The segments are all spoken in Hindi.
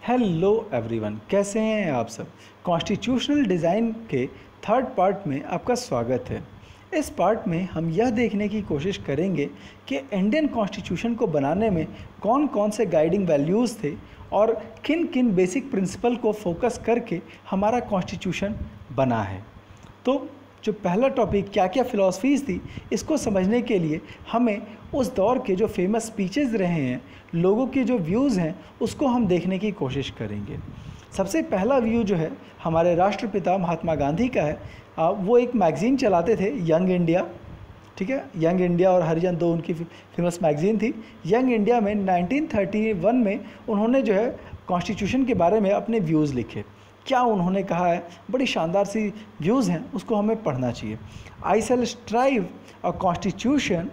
हेलो एवरीवन, कैसे हैं आप सब। कॉन्स्टिट्यूशनल डिज़ाइन के थर्ड पार्ट में आपका स्वागत है। इस पार्ट में हम यह देखने की कोशिश करेंगे कि इंडियन कॉन्स्टिट्यूशन को बनाने में कौन कौन से गाइडिंग वैल्यूज़ थे और किन किन बेसिक प्रिंसिपल को फोकस करके हमारा कॉन्स्टिट्यूशन बना है। तो जो पहला टॉपिक क्या क्या फ़िलासफ़ीज़ थी, इसको समझने के लिए हमें उस दौर के जो फेमस स्पीचेज़ रहे हैं, लोगों के जो व्यूज़ हैं, उसको हम देखने की कोशिश करेंगे। सबसे पहला व्यू जो है हमारे राष्ट्रपिता महात्मा गांधी का है। वो एक मैगज़ीन चलाते थे, यंग इंडिया, ठीक है। यंग इंडिया और हरिजन दो उनकी फेमस मैगज़ीन थी। यंग इंडिया में 1931 में उन्होंने जो है कॉन्स्टिट्यूशन के बारे में अपने व्यूज़ लिखे। क्या उन्होंने कहा है, बड़ी शानदार सी व्यूज़ हैं, उसको हमें पढ़ना चाहिए। I shall strive a constitution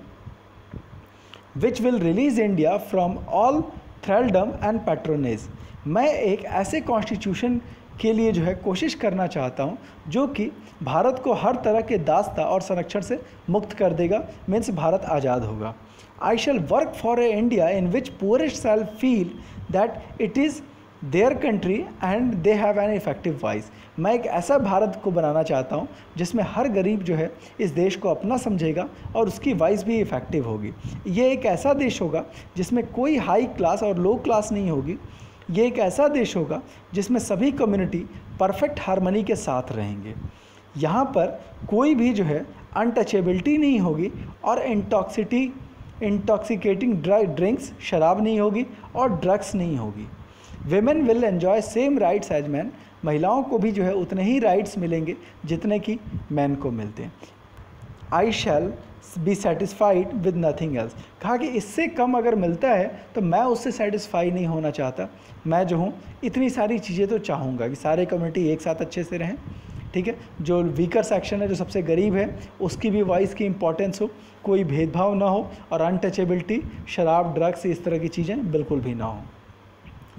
which will release India from all thraldom and patronage. मैं एक ऐसे कॉन्स्टिट्यूशन के लिए जो है कोशिश करना चाहता हूँ जो कि भारत को हर तरह के दासता और संरक्षण से मुक्त कर देगा, मीन्स भारत आज़ाद होगा। I shall work for a India in which poorest shall feel that it is their country and they have an effective voice. मैं एक ऐसा भारत को बनाना चाहता हूँ जिसमें हर गरीब जो है इस देश को अपना समझेगा और उसकी वॉइस भी इफ़ेक्टिव होगी। ये एक ऐसा देश होगा जिसमें कोई हाई क्लास और लो क्लास नहीं होगी। ये एक ऐसा देश होगा जिसमें सभी कम्युनिटी परफेक्ट हार्मनी के साथ रहेंगे। यहाँ पर कोई भी जो है अनटचेबिलिटी नहीं होगी और इंटॉक्सिकेटिंग ड्रिंक्स, शराब नहीं होगी और ड्रग्स नहीं होगी। Women will enjoy same rights as man. महिलाओं को भी जो है उतने ही राइट्स मिलेंगे जितने कि मैन को मिलते हैं। I shall be satisfied with nothing else. कहा कि इससे कम अगर मिलता है तो मैं उससे सेटिस्फाई नहीं होना चाहता। मैं जो हूँ इतनी सारी चीज़ें तो चाहूँगा कि सारे कम्युनिटी एक साथ अच्छे से रहें, ठीक है। जो वीकर सेक्शन है, जो सबसे गरीब है, उसकी भी वॉइस की इंपॉर्टेंस हो, कोई भेदभाव ना हो और अनटचेबिलिटी, शराब, ड्रग्स, इस तरह की चीज़ें बिल्कुल भी ना हो।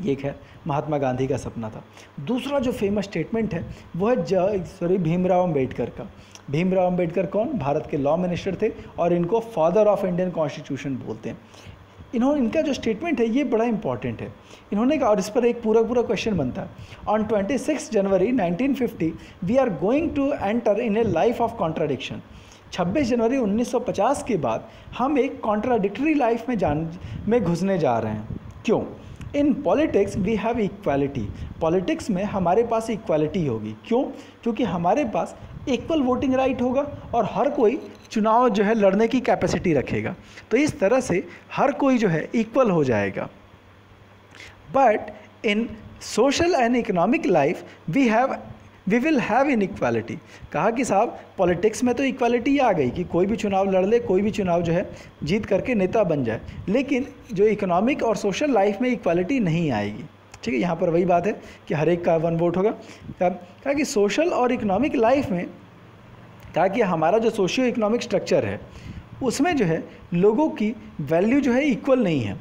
ये एक है महात्मा गांधी का सपना था। दूसरा जो फेमस स्टेटमेंट है वो है भीमराव अम्बेडकर का। भीमराव अम्बेडकर कौन? भारत के लॉ मिनिस्टर थे और इनको फादर ऑफ इंडियन कॉन्स्टिट्यूशन बोलते हैं। इनका जो स्टेटमेंट है ये बड़ा इंपॉर्टेंट है। इन्होंने कहा, और इस पर एक पूरा क्वेश्चन बनता है। On 26 January 1950 we are going to enter in a life of contradiction. 26 जनवरी 1950 के बाद हम एक कॉन्ट्राडिक्टरी लाइफ में घुसने जा रहे हैं। क्यों? In politics we have equality. Politics में हमारे पास इक्वालिटी होगी। क्यों? क्योंकि हमारे पास इक्वल वोटिंग राइट होगा और हर कोई चुनाव जो है लड़ने की कैपेसिटी रखेगा। तो इस तरह से हर कोई जो है इक्वल हो जाएगा। But in social and economic life we will have inequality. कहा कि साहब पॉलिटिक्स में तो इक्वालिटी आ गई कि कोई भी चुनाव लड़ ले, कोई भी चुनाव जो है जीत करके नेता बन जाए, लेकिन जो इकोनॉमिक और सोशल लाइफ में इक्वालिटी नहीं आएगी, ठीक है। यहाँ पर वही बात है कि हर एक का 1 वोट होगा। कहा कि सोशल और इकोनॉमिक लाइफ में, कहा कि हमारा जो सोशियो इकोनॉमिक स्ट्रक्चर है उसमें जो है लोगों की वैल्यू जो है इक्वल नहीं है।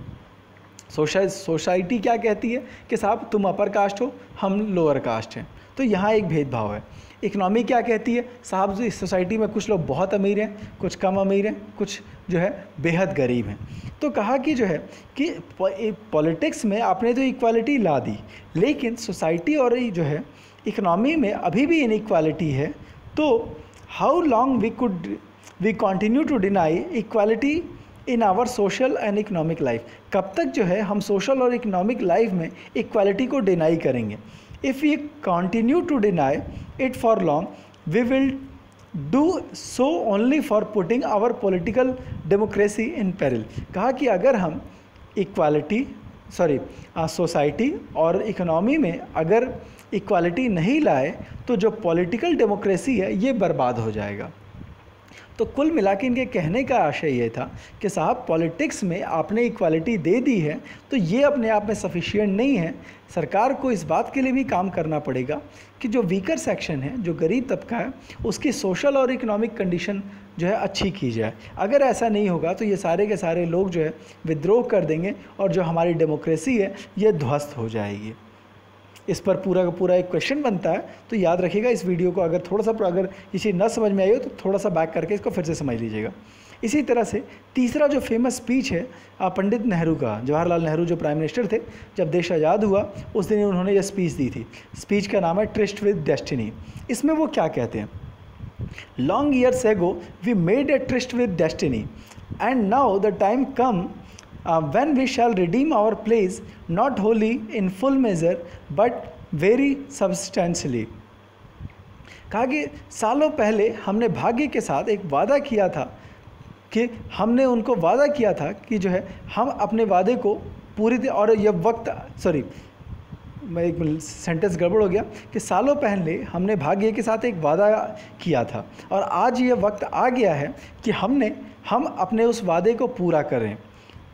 सोसाइटी क्या कहती है कि साहब तुम अपर कास्ट हो, हम लोअर कास्ट हैं, तो यहाँ एक भेदभाव है। इकनॉमी क्या कहती है, साहब इस सोसाइटी में कुछ लोग बहुत अमीर हैं, कुछ कम अमीर हैं, कुछ जो है बेहद गरीब हैं। तो कहा कि जो है कि पॉलिटिक्स में आपने तो इक्वालिटी ला दी, लेकिन सोसाइटी और जो है इकनॉमी में अभी भी इनइक्वालिटी है। तो how long we continue to deny equality in our social and economic life. कब तक जो है हम सोशल और इकोनॉमिक लाइफ में इक्वालिटी को डिनाई करेंगे? If we continue to deny it for long we will do so only for putting our political democracy in peril. कहा कि अगर हम सोसाइटी और इकोनॉमी में अगर इक्वालिटी नहीं लाए तो जो पॉलिटिकल डेमोक्रेसी है ये बर्बाद हो जाएगा। तो कुल मिला के इनके कहने का आशय ये था कि साहब पॉलिटिक्स में आपने इक्वालिटी दे दी है तो ये अपने आप में सफिशिएंट नहीं है। सरकार को इस बात के लिए भी काम करना पड़ेगा कि जो वीकर सेक्शन है, जो गरीब तबका है, उसकी सोशल और इकोनॉमिक कंडीशन जो है अच्छी की जाए। अगर ऐसा नहीं होगा तो ये सारे के सारे लोग जो है विद्रोह कर देंगे और जो हमारी डेमोक्रेसी है ये ध्वस्त हो जाएगी। इस पर पूरा का पूरा एक क्वेश्चन बनता है। तो याद रखिएगा इस वीडियो को, अगर थोड़ा सा अगर ये चीज़ न समझ में आई हो तो थोड़ा सा बैक करके इसको फिर से समझ लीजिएगा। इसी तरह से तीसरा जो फेमस स्पीच है पंडित नेहरू का, जवाहरलाल नेहरू जो प्राइम मिनिस्टर थे जब देश आज़ाद हुआ उस दिन उन्होंने यह स्पीच दी थी। स्पीच का नाम है ट्रिस्ट विद डेस्टिनी। इसमें वो क्या कहते हैं, long years ago we made a tryst with destiny and now the time come when we shall redeem our place, not wholly in full measure but very substantially। कहा कि सालों पहले हमने भाग्य के साथ एक वादा किया था कि हमने उनको वादा किया था कि जो है हम अपने वादे को पूरी और यह वक्त मैं एक सेंटेंस गड़बड़ हो गया कि सालों पहले हमने भाग्य के साथ एक वादा किया था और आज ये वक्त आ गया है कि हम अपने उस वादे को पूरा करें,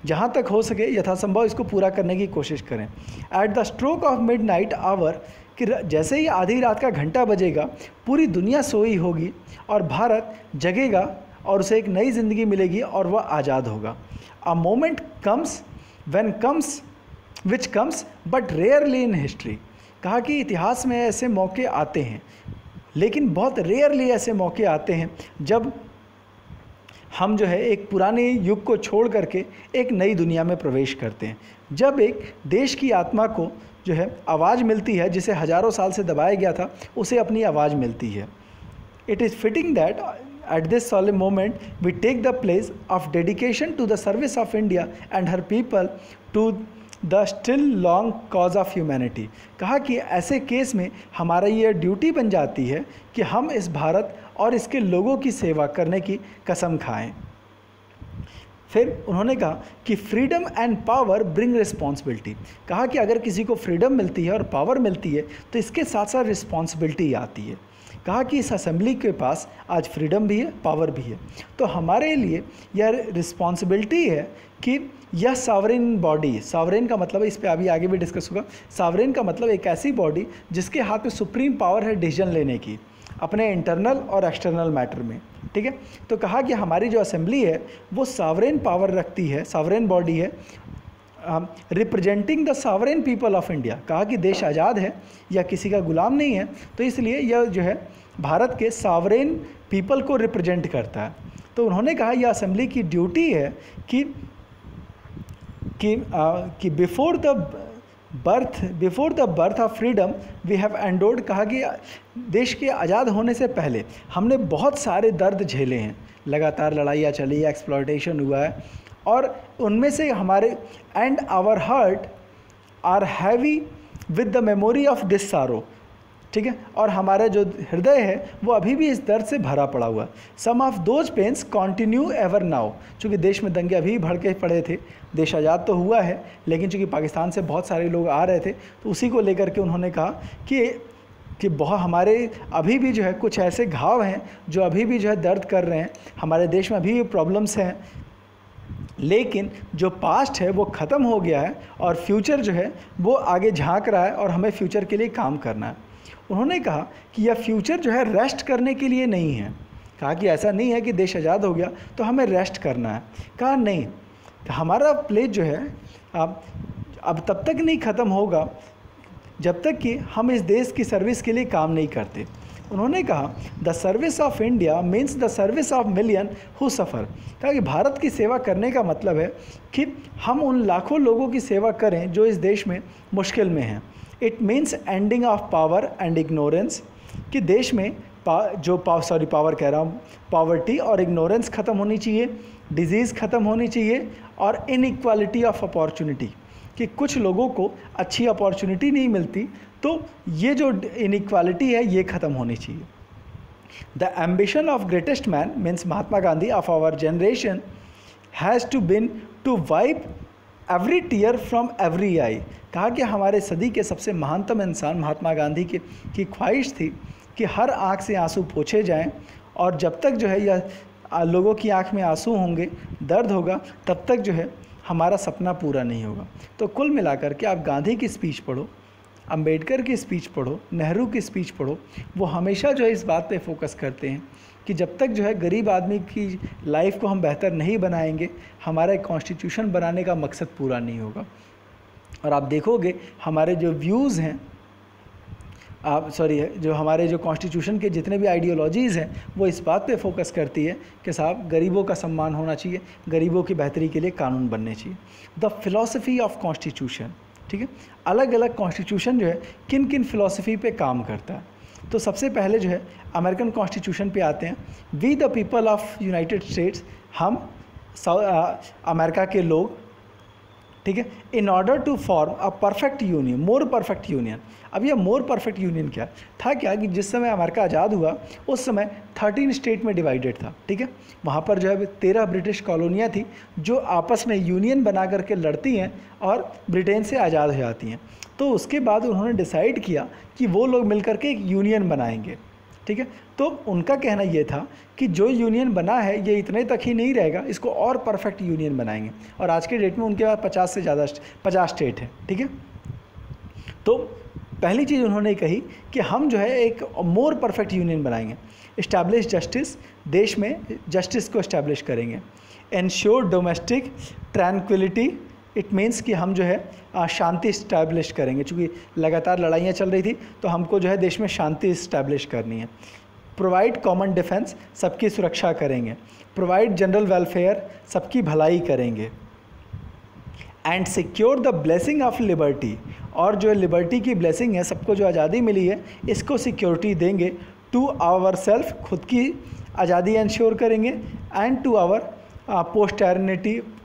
जहाँ तक हो सके यथासंभव इसको पूरा करने की कोशिश करें। At the stroke of midnight hour, कि जैसे ही आधी रात का घंटा बजेगा पूरी दुनिया सोई होगी और भारत जगेगा और उसे एक नई ज़िंदगी मिलेगी और वह आज़ाद होगा। A moment comes when comes which comes but rarely in history. कहा कि इतिहास में ऐसे मौके आते हैं लेकिन बहुत रेयरली ऐसे मौके आते हैं जब हम जो है एक पुराने युग को छोड़ करके एक नई दुनिया में प्रवेश करते हैं, जब एक देश की आत्मा को जो है आवाज़ मिलती है जिसे हज़ारों साल से दबाया गया था, उसे अपनी आवाज़ मिलती है। It is fitting that at this solemn moment we take the place of dedication to the service of India and her people to the still long cause of humanity. कहा कि ऐसे केस में हमारा ये ड्यूटी बन जाती है कि हम इस भारत और इसके लोगों की सेवा करने की कसम खाएं। फिर उन्होंने कहा कि freedom and power bring responsibility. कहा कि अगर किसी को फ्रीडम मिलती है और पावर मिलती है तो इसके साथ साथ रिस्पॉन्सिबिलिटी आती है। कहा कि इस असेंबली के पास आज फ्रीडम भी है, पावर भी है, तो हमारे लिए यह रिस्पॉन्सिबिलिटी है कि यह सॉवरेन बॉडी, सॉवरेन का मतलब इस पे अभी आगे भी डिस्कस होगा, सॉवरेन का मतलब एक ऐसी बॉडी जिसके हाथ में सुप्रीम पावर है डिसीजन लेने की अपने इंटरनल और एक्सटर्नल मैटर में, ठीक है। तो कहा कि हमारी जो असेंबली है वो सॉवरेन पावर रखती है, सॉवरेन बॉडी है, representing the sovereign people of India. कहा कि देश आज़ाद है या किसी का गुलाम नहीं है, तो इसलिए यह जो है भारत के सॉवरेन पीपल को रिप्रेजेंट करता है। तो उन्होंने कहा यह असेंबली की ड्यूटी है कि before the birth of freedom we have endured. कहा कि देश के आज़ाद होने से पहले हमने बहुत सारे दर्द झेले हैं, लगातार लड़ाइयाँ चली है, एक्सप्लॉयटेशन हुआ है, और उनमें से हमारे and our heart are heavy with the memory of this sorrow, ठीक है, और हमारा जो हृदय है वो अभी भी इस दर्द से भरा पड़ा हुआ। Some of those pains continue ever now. चूँकि देश में दंगे अभी भड़के पड़े थे, देश आज़ाद तो हुआ है लेकिन चूँकि पाकिस्तान से बहुत सारे लोग आ रहे थे तो उसी को लेकर के उन्होंने कहा कि बहुत हमारे अभी भी जो है कुछ ऐसे घाव हैं जो अभी भी जो है दर्द कर रहे हैं, हमारे देश में अभी भी प्रॉब्लम्स हैं, लेकिन जो पास्ट है वो ख़त्म हो गया है और फ्यूचर जो है वो आगे झांक रहा है और हमें फ्यूचर के लिए काम करना है। उन्होंने कहा कि यह फ्यूचर जो है रेस्ट करने के लिए नहीं है। कहा कि ऐसा नहीं है कि देश आज़ाद हो गया तो हमें रेस्ट करना है। कहा नहीं, हमारा प्लेस जो है अब तब तक नहीं ख़त्म होगा जब तक कि हम इस देश की सर्विस के लिए काम नहीं करते। उन्होंने कहा the service of India means the service of million who suffer. कहा कि भारत की सेवा करने का मतलब है कि हम उन लाखों लोगों की सेवा करें जो इस देश में मुश्किल में हैं। It means ending of power and ignorance, कि देश में पावर कह रहा हूँ, पॉवर्टी और इग्नोरेंस ख़त्म होनी चाहिए, डिजीज़ ख़त्म होनी चाहिए, और इनइक्वालिटी ऑफ अपॉर्चुनिटी, कि कुछ लोगों को अच्छी अपॉर्चुनिटी नहीं मिलती, तो ये जो इनइक्वालिटी है ये ख़त्म होनी चाहिए। The ambition of greatest man means Mahatma Gandhi of our generation has to been to wipe every tear from every eye. कहा कि हमारे सदी के सबसे महानतम इंसान महात्मा गांधी की ख्वाहिश थी कि हर आँख से आंसू पोंछे जाएं, और जब तक जो है यह लोगों की आँख में आंसू होंगे, दर्द होगा, तब तक जो है हमारा सपना पूरा नहीं होगा। तो कुल मिलाकर के आप गांधी की स्पीच पढ़ो, अंबेडकर की स्पीच पढ़ो, नेहरू की स्पीच पढ़ो, वो हमेशा जो है इस बात पे फोकस करते हैं कि जब तक जो है गरीब आदमी की लाइफ को हम बेहतर नहीं बनाएंगे, हमारा एक कॉन्स्टिट्यूशन बनाने का मकसद पूरा नहीं होगा। और आप देखोगे हमारे जो व्यूज़ हैं जो हमारे जो कॉन्स्टिट्यूशन के जितने भी आइडियोलॉजीज़ हैं वो इस बात पे फोकस करती है कि साहब गरीबों का सम्मान होना चाहिए, गरीबों की बेहतरी के लिए कानून बनने चाहिए। द फिलॉसफी ऑफ कॉन्स्टिट्यूशन, ठीक है, अलग अलग कॉन्स्टिट्यूशन जो है किन किन फिलॉसफी पे काम करता है। तो सबसे पहले जो है अमेरिकन कॉन्स्टिट्यूशन पे आते हैं। We the people of United States, हम अमेरिका के लोग, ठीक है, in order to form a perfect union, more perfect union. अब ये मोर परफेक्ट यूनियन क्या था? क्या कि जिस समय अमेरिका आज़ाद हुआ उस समय 13 स्टेट में डिवाइडेड था, ठीक है। वहाँ पर जो है 13 ब्रिटिश कॉलोनियाँ थी जो आपस में यूनियन बना करके लड़ती हैं और ब्रिटेन से आज़ाद हो जाती हैं। तो उसके बाद उन्होंने डिसाइड किया कि वो लोग मिलकर के एक यूनियन बनाएंगे, ठीक है। तो उनका कहना ये था कि जो यूनियन बना है ये इतने तक ही नहीं रहेगा, इसको और परफेक्ट यूनियन बनाएंगे। और आज के डेट में उनके पास 50 से ज़्यादा 50 स्टेट है, ठीक है। तो पहली चीज़ उन्होंने कही कि हम जो है एक मोर परफेक्ट यूनियन बनाएंगे। इस्टेब्लिश जस्टिस, देश में जस्टिस को इस्टेब्लिश करेंगे। Ensure domestic tranquillity, it means कि हम जो है शांति इस्टेब्लिश करेंगे, चूँकि लगातार लड़ाइयाँ चल रही थी तो हमको जो है देश में शांति इस्टेब्लिश करनी है। प्रोवाइड कॉमन डिफेंस, सबकी सुरक्षा करेंगे। प्रोवाइड जनरल वेलफेयर, सबकी भलाई करेंगे। And secure the blessing of liberty, और जो लिबर्टी की ब्लेसिंग है, सबको जो आज़ादी मिली है इसको सिक्योरिटी देंगे। टू आवर सेल्फ, खुद की आज़ादी इंश्योर करेंगे। And to our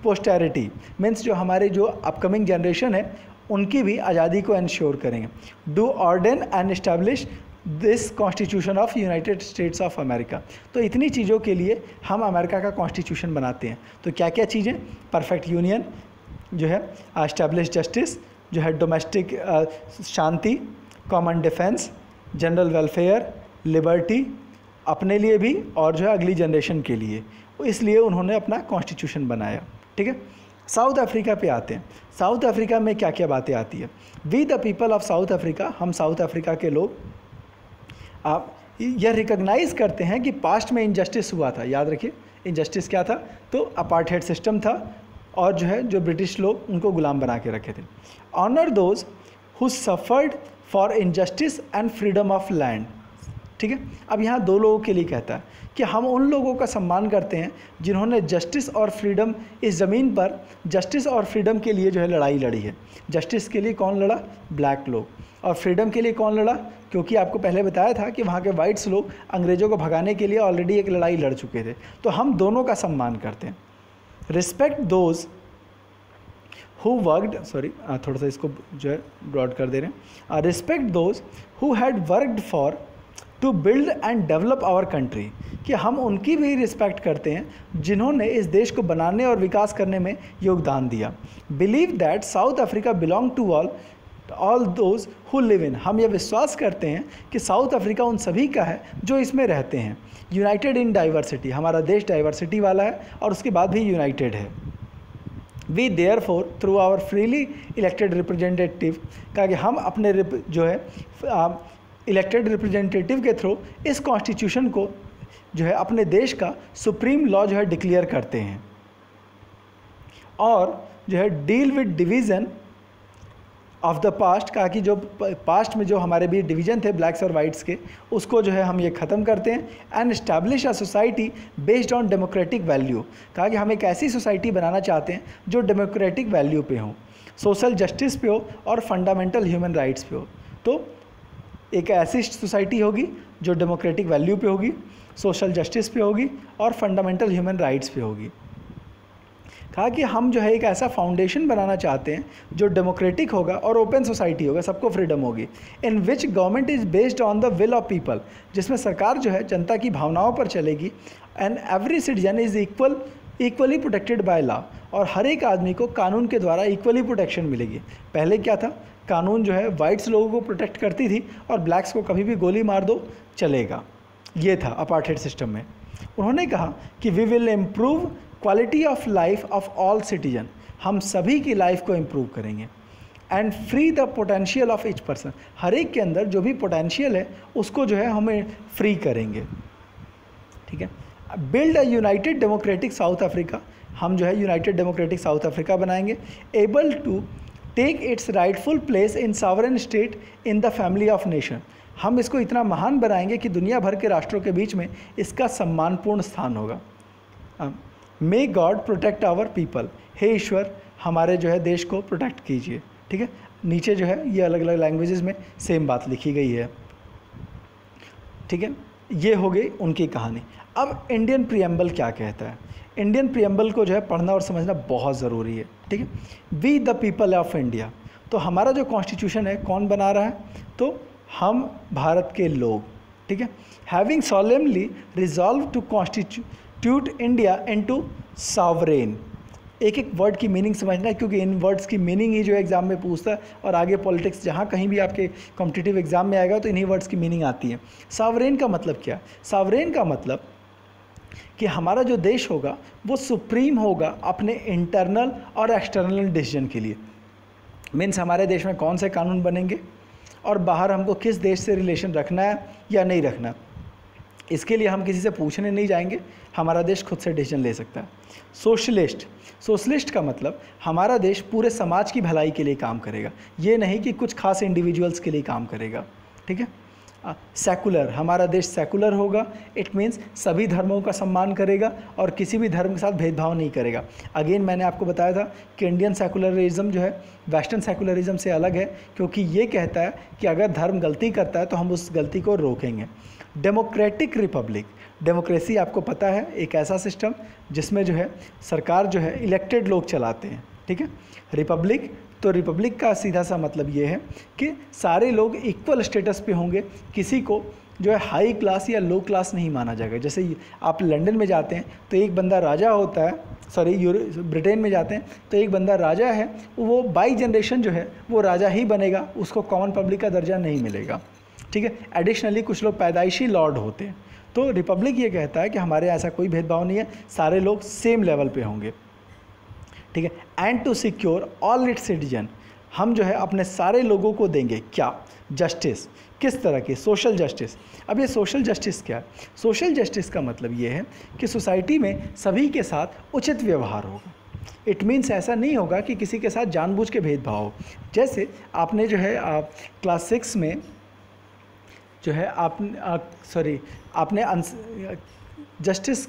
posterity means जो हमारे जो अपकमिंग जनरेशन है उनकी भी आज़ादी को इंश्योर करेंगे। Do ordain and establish this constitution of United States of America. तो इतनी चीज़ों के लिए हम अमेरिका का कॉन्स्टिट्यूशन बनाते हैं। तो क्या क्या चीज़ें? परफेक्ट यूनियन जो है, एस्टेब्लिश जस्टिस जो है, डोमेस्टिक शांति, common defence, general welfare, liberty अपने लिए भी और जो है अगली जनरेशन के लिए। इसलिए उन्होंने अपना कॉन्स्टिट्यूशन बनाया, ठीक है। साउथ अफ्रीका पे आते हैं। साउथ अफ्रीका में क्या क्या बातें आती है? We the people of South Africa, हम साउथ अफ्रीका के लोग आप यह रिकॉग्नाइज़ करते हैं कि पास्ट में इनजस्टिस हुआ था। याद रखिए इनजस्टिस क्या था? तो अपार्थाइड सिस्टम था और जो है जो ब्रिटिश लोग उनको गुलाम बना के रखे थे। Honour those who suffered for injustice and freedom of land, ठीक है। अब यहाँ दो लोगों के लिए कहता है कि हम उन लोगों का सम्मान करते हैं जिन्होंने जस्टिस और फ्रीडम, इस ज़मीन पर जस्टिस और फ्रीडम के लिए जो है लड़ाई लड़ी है। जस्टिस के लिए कौन लड़ा? ब्लैक लोग। और फ्रीडम के लिए कौन लड़ा? क्योंकि आपको पहले बताया था कि वहाँ के वाइट्स लोग अंग्रेज़ों को भगाने के लिए ऑलरेडी एक लड़ाई लड़ चुके थे। तो हम दोनों का सम्मान करते हैं। रिस्पेक्ट दोज हु वर्कड, थोड़ा सा इसको जो है ब्रॉड कर दे रहे हैं। Respect those who had worked for to build and develop our country, कि हम उनकी भी रिस्पेक्ट करते हैं जिन्होंने इस देश को बनाने और विकास करने में योगदान दिया। Believe that South Africa belong to all those who live in, हम यह विश्वास करते हैं कि साउथ अफ्रीका उन सभी का है जो इसमें रहते हैं। यूनाइटेड इन डाइवर्सिटी, हमारा देश डाइवर्सिटी वाला है और उसके बाद भी यूनाइटेड है। We therefore through our freely elected representative, कहा कि हम अपने जो है इलेक्टेड रिप्रेजेंटेटिव के थ्रू इस कॉन्स्टिट्यूशन को जो है अपने देश का सुप्रीम लॉ जो है डिक्लेयर करते हैं। और जो है deal with division of the past, कहा कि जो पास्ट में जो हमारे बीच डिवीज़न थे ब्लैक्स और वाइट्स के, उसको जो है हम ये ख़त्म करते हैं। And establish a society based on democratic value, कहा कि हम एक ऐसी सोसाइटी बनाना चाहते हैं जो डेमोक्रेटिक वैल्यू पे हो, सोशल जस्टिस पे हो और फंडामेंटल ह्यूमन राइट्स पे हो। तो एक ऐसी सोसाइटी होगी जो डेमोक्रेटिक वैल्यू पे होगी, सोशल जस्टिस पे होगी और फंडामेंटल ह्यूमन राइट्स पे होगी। कहा कि हम जो है एक ऐसा फाउंडेशन बनाना चाहते हैं जो डेमोक्रेटिक होगा और ओपन सोसाइटी होगा, सबको फ्रीडम होगी। In which government is based on the will of people, जिसमें सरकार जो है जनता की भावनाओं पर चलेगी। And every citizen is equally protected by law, और हर एक आदमी को कानून के द्वारा इक्वली प्रोटेक्शन मिलेगी। पहले क्या था? कानून जो है वाइट्स लोगों को प्रोटेक्ट करती थी और ब्लैक्स को कभी भी गोली मार दो चलेगा, ये था अपार्थाइड सिस्टम में। उन्होंने कहा कि we will improve quality of life of all citizen, हम सभी की लाइफ को इम्प्रूव करेंगे। And free the potential of each person, हर एक के अंदर जो भी पोटेंशियल है उसको जो है हमें फ्री करेंगे, ठीक है। Build a united democratic South Africa, हम जो है यूनाइटेड डेमोक्रेटिक साउथ अफ्रीका बनाएंगे। Able to take its rightful place in sovereign state in the family of nation. हम इसको इतना महान बनाएंगे कि दुनिया भर के राष्ट्रों के बीच में इसका सम्मानपूर्ण स्थान होगा। May God protect our people, हे ईश्वर हमारे जो है देश को प्रोटेक्ट कीजिए। ठीक है, नीचे जो है ये अलग अलग लैंग्वेजेस में सेम बात लिखी गई है। ठीक है, ये हो गई उनकी कहानी। अब इंडियन प्रीएम्बल क्या कहता है? इंडियन प्रीएम्बल को जो है पढ़ना और समझना बहुत ज़रूरी है। ठीक है, we the people of India, तो हमारा जो कॉन्स्टिट्यूशन है कौन बना रहा है? तो हम भारत के लोग। ठीक है, having solemnly resolve to constitute India into sovereign. एक एक वर्ड की मीनिंग समझना है, क्योंकि इन वर्ड्स की मीनिंग ही जो है एग्जाम में पूछता है, और आगे पॉलिटिक्स जहाँ कहीं भी आपके कॉम्पिटिटिव एग्जाम में आएगा तो इन्हीं वर्ड्स की मीनिंग आती है। सॉवरेन का मतलब क्या? सॉवरेन का मतलब कि हमारा जो देश होगा वो सुप्रीम होगा अपने इंटरनल और एक्सटर्नल डिसीजन के लिए। मीन्स हमारे देश में कौन से कानून बनेंगे और बाहर हमको किस देश से रिलेशन रखना है या नहीं रखना, इसके लिए हम किसी से पूछने नहीं जाएंगे, हमारा देश खुद से डिसीजन ले सकता है। सोशलिस्ट, सोशलिस्ट का मतलब हमारा देश पूरे समाज की भलाई के लिए काम करेगा, ये नहीं कि कुछ खास इंडिविजुअल्स के लिए काम करेगा। ठीक है, सेकुलर, हमारा देश सेकुलर होगा, इट मीन्स सभी धर्मों का सम्मान करेगा और किसी भी धर्म के साथ भेदभाव नहीं करेगा। अगेन मैंने आपको बताया था कि इंडियन सेकुलरिज्म जो है वेस्टर्न सेकुलरिज्म से अलग है, क्योंकि ये कहता है कि अगर धर्म गलती करता है तो हम उस गलती को रोकेंगे। डेमोक्रेटिक रिपब्लिक, डेमोक्रेसी आपको पता है एक ऐसा सिस्टम जिसमें जो है सरकार जो है इलेक्टेड लोग चलाते हैं। ठीक है, रिपब्लिक, तो रिपब्लिक का सीधा सा मतलब ये है कि सारे लोग इक्वल स्टेटस पे होंगे, किसी को जो है हाई क्लास या लो क्लास नहीं माना जाएगा। जैसे आप लंदन में जाते हैं तो एक बंदा राजा होता है, सॉरी ब्रिटेन में जाते हैं तो एक बंदा राजा है, वो बाई जनरेशन जो है वो राजा ही बनेगा, उसको कॉमन पब्लिक का दर्जा नहीं मिलेगा। ठीक है, एडिशनली कुछ लोग पैदाइशी लॉर्ड होते हैं। तो रिपब्लिक ये कहता है कि हमारे ऐसा कोई भेदभाव नहीं है, सारे लोग सेम लेवल पे होंगे। ठीक है, and to secure all its citizen, हम जो है अपने सारे लोगों को देंगे क्या? जस्टिस। किस तरह की? Social justice. अब ये सोशल जस्टिस क्या है? सोशल जस्टिस का मतलब ये है कि सोसाइटी में सभी के साथ उचित व्यवहार होगा। इट मीन्स ऐसा नहीं होगा कि किसी के साथ जानबूझ के भेदभाव हो। जैसे आपने जो है क्लास 6 में जो है आपने जस्टिस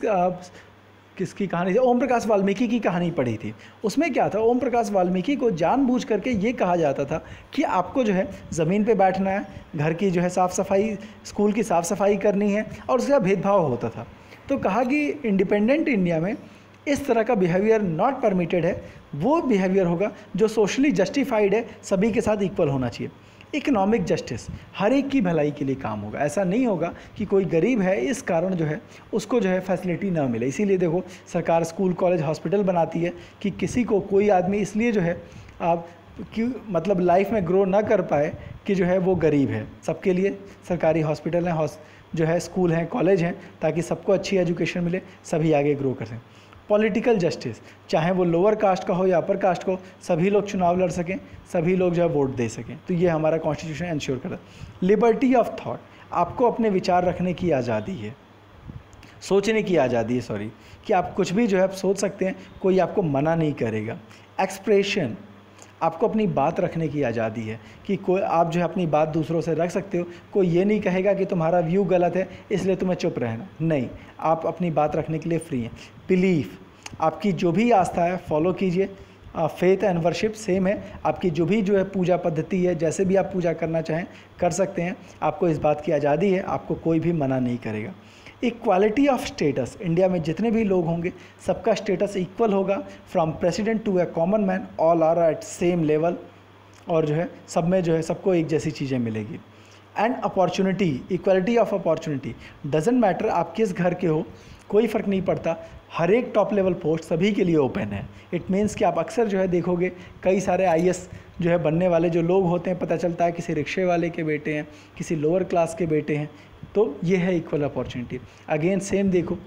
किसकी कहानी थी? ओम प्रकाश वाल्मीकि की कहानी पढ़ी थी। उसमें क्या था, ओम प्रकाश वाल्मीकि को जानबूझ करके ये कहा जाता था कि आपको जो है ज़मीन पे बैठना है, घर की जो है साफ़ सफाई, स्कूल की साफ़ सफाई करनी है, और उसका भेदभाव होता था। तो कहा कि इंडिपेंडेंट इंडिया में इस तरह का बिहेवियर नॉट परमिटेड है, वो बिहेवियर होगा जो सोशली जस्टिफाइड है, सभी के साथ इक्वल होना चाहिए। इकोनॉमिक जस्टिस, हर एक की भलाई के लिए काम होगा। ऐसा नहीं होगा कि कोई गरीब है इस कारण जो है उसको जो है फैसिलिटी ना मिले। इसीलिए देखो सरकार स्कूल कॉलेज हॉस्पिटल बनाती है कि किसी को, कोई आदमी इसलिए जो है आप मतलब लाइफ में ग्रो ना कर पाए कि जो है वो गरीब है। सबके लिए सरकारी हॉस्पिटल हैं, जो है स्कूल हैं, कॉलेज हैं, ताकि सबको अच्छी एजुकेशन मिले, सभी आगे ग्रो कर सकें। पॉलिटिकल जस्टिस, चाहे वो लोअर कास्ट का हो या अपर कास्ट का हो, सभी लोग चुनाव लड़ सकें, सभी लोग जो है वोट दे सकें। तो ये हमारा कॉन्स्टिट्यूशन इंश्योर करता है। लिबर्टी ऑफ थॉट, आपको अपने विचार रखने की आज़ादी है, सोचने की आज़ादी है, सॉरी, कि आप कुछ भी जो है आप सोच सकते हैं, कोई आपको मना नहीं करेगा। एक्सप्रेशन, आपको अपनी बात रखने की आज़ादी है कि कोई आप जो है अपनी बात दूसरों से रख सकते हो, कोई ये नहीं कहेगा कि तुम्हारा व्यू गलत है इसलिए तुम्हें चुप रहना, नहीं, आप अपनी बात रखने के लिए फ्री हैं। बिलीफ, आपकी जो भी आस्था है फॉलो कीजिए। फेथ एंड वर्शिप सेम है, आपकी जो है पूजा पद्धति है, जैसे भी आप पूजा करना चाहें कर सकते हैं, आपको इस बात की आज़ादी है, आपको कोई भी मना नहीं करेगा। इक्वालिटी ऑफ स्टेटस, इंडिया में जितने भी लोग होंगे सबका स्टेटस इक्वल होगा, from president to a common man, all are at same level, और जो है सब में जो है सबको एक जैसी चीज़ें मिलेगी। And opportunity, equality of opportunity, doesn't matter आप किस घर के हो, कोई फ़र्क नहीं पड़ता, हर एक टॉप लेवल पोस्ट सभी के लिए ओपन है। इट मीन्स कि आप अक्सर जो है देखोगे कई सारे IAS जो है बनने वाले जो लोग होते हैं, पता चलता है किसी रिक्शे वाले के बेटे हैं, किसी लोअर क्लास के बेटे हैं, तो ये है इक्वल अपॉर्चुनिटी। अगेन सेम देखो,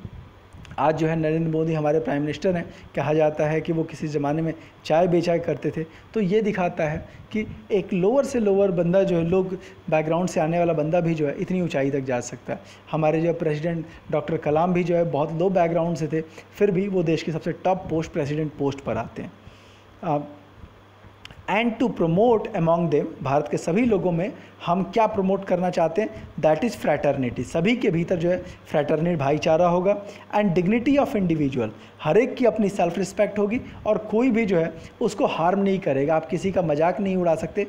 आज जो है नरेंद्र मोदी हमारे प्राइम मिनिस्टर हैं, कहा जाता है कि वो किसी ज़माने में चाय बेचा करते थे, तो ये दिखाता है कि एक लोअर से लोअर बंदा जो है, लोग बैकग्राउंड से आने वाला बंदा भी जो है इतनी ऊंचाई तक जा सकता है। हमारे जो प्रेसिडेंट डॉक्टर कलाम भी जो है बहुत लो बैकग्राउंड से थे, फिर भी वो देश की सबसे टॉप पोस्ट प्रेसिडेंट पोस्ट पर आते हैं। And to promote among them, Bharat के सभी लोगों में हम क्या प्रमोट करना चाहते हैं, दैट इज़ फ्रैटर्निटी, सभी के भीतर जो है फ्रैटर्निटी भाईचारा होगा। एंड डिग्निटी ऑफ इंडिविजुअल, हर एक की अपनी सेल्फ रिस्पेक्ट होगी और कोई भी जो है उसको हार्म नहीं करेगा, आप किसी का मजाक नहीं उड़ा सकते,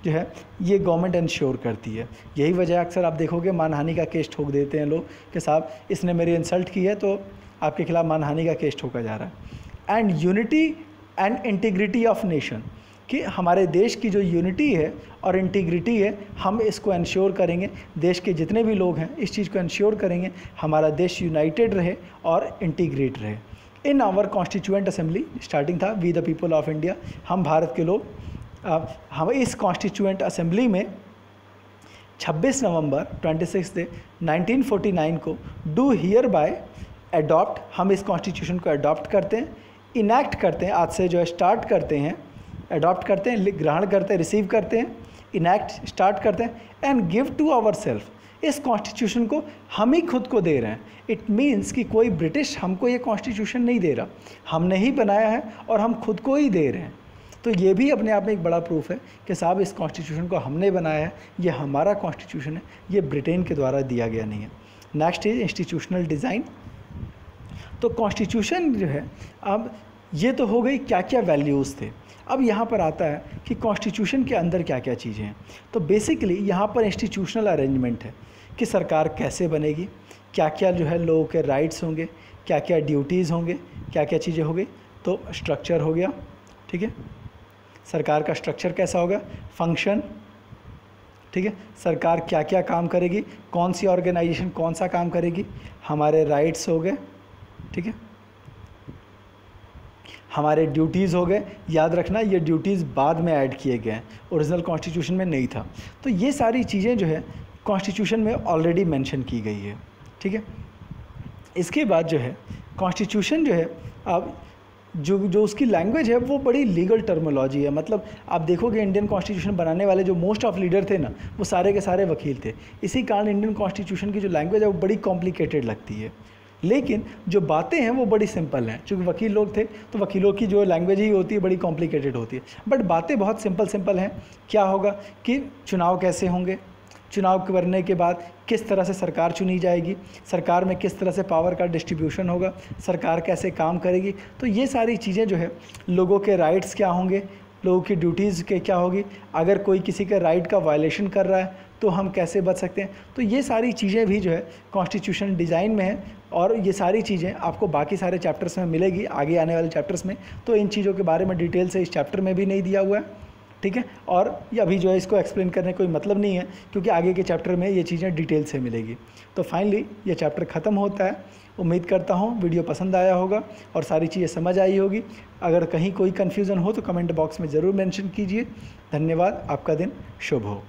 जो है ये गवर्नमेंट इंश्योर करती है। यही वजह अक्सर आप देखोगे मानहानि का केस ठोक देते हैं लोग कि साहब इसने मेरी इंसल्ट की है तो आपके खिलाफ मानहानि का केस ठोका जा रहा है। And unity and integrity of nation, कि हमारे देश की जो यूनिटी है और इंटीग्रिटी है हम इसको इंश्योर करेंगे, देश के जितने भी लोग हैं इस चीज़ को इंश्योर करेंगे हमारा देश यूनाइटेड रहे और इंटीग्रेट रहे। In our constituent assembly, starting था we the people of India, हम भारत के लोग, हम इस कॉन्स्टिट्यूएंट असेंबली में 26 नवंबर 1949 को डू हियर बाय एडॉप्ट, हम इस कॉन्स्टिट्यूशन को अडॉप्ट करते हैं, इनैक्ट करते हैं, आज से जो है स्टार्ट करते हैं, अडॉप्ट करते हैं, ग्रहण करते हैं, रिसीव करते हैं, इनैक्ट स्टार्ट करते हैं, and give to our self, इस कॉन्स्टिट्यूशन को हम ही खुद को दे रहे हैं। इट मीन्स कि कोई ब्रिटिश हमको ये कॉन्स्टिट्यूशन नहीं दे रहा, हमने ही बनाया है और हम खुद को ही दे रहे हैं। तो ये भी अपने आप में एक बड़ा प्रूफ है कि साहब इस कॉन्स्टिट्यूशन को हमने बनाया है, ये हमारा कॉन्स्टिट्यूशन है, ये ब्रिटेन के द्वारा दिया गया नहीं है। Next is institutional design. तो कॉन्स्टिट्यूशन जो है, अब ये तो हो गई क्या क्या वैल्यूज़ थे, अब यहाँ पर आता है कि कॉन्स्टिट्यूशन के अंदर क्या क्या चीज़ें हैं। तो बेसिकली यहाँ पर इंस्टीट्यूशनल अरेंजमेंट है कि सरकार कैसे बनेगी, क्या क्या जो है लोगों के राइट्स होंगे, क्या क्या ड्यूटीज़ होंगे, क्या क्या चीज़ें हो गई। तो स्ट्रक्चर हो गया, ठीक है, सरकार का स्ट्रक्चर कैसा होगा, फंक्शन, ठीक है, सरकार क्या क्या काम करेगी, कौन सी ऑर्गेनाइजेशन कौन सा काम करेगी, हमारे राइट्स हो गए, ठीक है, हमारे ड्यूटीज़ हो गए। याद रखना ये ड्यूटीज़ बाद में ऐड किए गए हैं, ओरिजिनल कॉन्स्टिट्यूशन में नहीं था। तो ये सारी चीज़ें जो है कॉन्स्टिट्यूशन में ऑलरेडी मेंशन की गई है, ठीक है। इसके बाद जो है कॉन्स्टिट्यूशन जो है, अब जो उसकी लैंग्वेज है वो बड़ी लीगल टर्मोलॉजी है। मतलब आप देखोगे इंडियन कॉन्स्टिट्यूशन बनाने वाले जो मोस्ट ऑफ लीडर थे ना, वो सारे के सारे वकील थे। इसी कारण इंडियन कॉन्स्टिट्यूशन की जो लैंग्वेज है वो बड़ी कॉम्प्लिकेटेड लगती है, लेकिन जो बातें हैं वो बड़ी सिंपल हैं। चूँकि वकील लोग थे तो वकीलों की जो लैंग्वेज ही होती है बड़ी कॉम्प्लिकेटेड होती है, बट बातें बहुत सिंपल हैं। क्या होगा कि चुनाव कैसे होंगे, चुनाव करने के बाद किस तरह से सरकार चुनी जाएगी, सरकार में किस तरह से पावर का डिस्ट्रीब्यूशन होगा, सरकार कैसे काम करेगी। तो ये सारी चीज़ें जो है, लोगों के राइट्स क्या होंगे, लोगों की ड्यूटीज़ के क्या होगी, अगर कोई किसी के राइट का वायलेशन कर रहा है तो हम कैसे बच सकते हैं। तो ये सारी चीज़ें भी जो है कॉन्स्टिट्यूशन डिज़ाइन में है, और ये सारी चीज़ें आपको बाकी सारे चैप्टर्स में मिलेगी आगे आने वाले चैप्टर्स में। तो इन चीज़ों के बारे में डिटेल से इस चैप्टर में भी नहीं दिया हुआ है, ठीक है। और ये अभी जो है इसको एक्सप्लेन करने का कोई मतलब नहीं है, क्योंकि आगे के चैप्टर में ये चीज़ें डिटेल से मिलेगी। तो फाइनली ये चैप्टर ख़त्म होता है। उम्मीद करता हूँ वीडियो पसंद आया होगा और सारी चीज़ें समझ आई होगी। अगर कहीं कोई कन्फ्यूज़न हो तो कमेंट बॉक्स में ज़रूर मेंशन कीजिए। धन्यवाद, आपका दिन शुभ हो।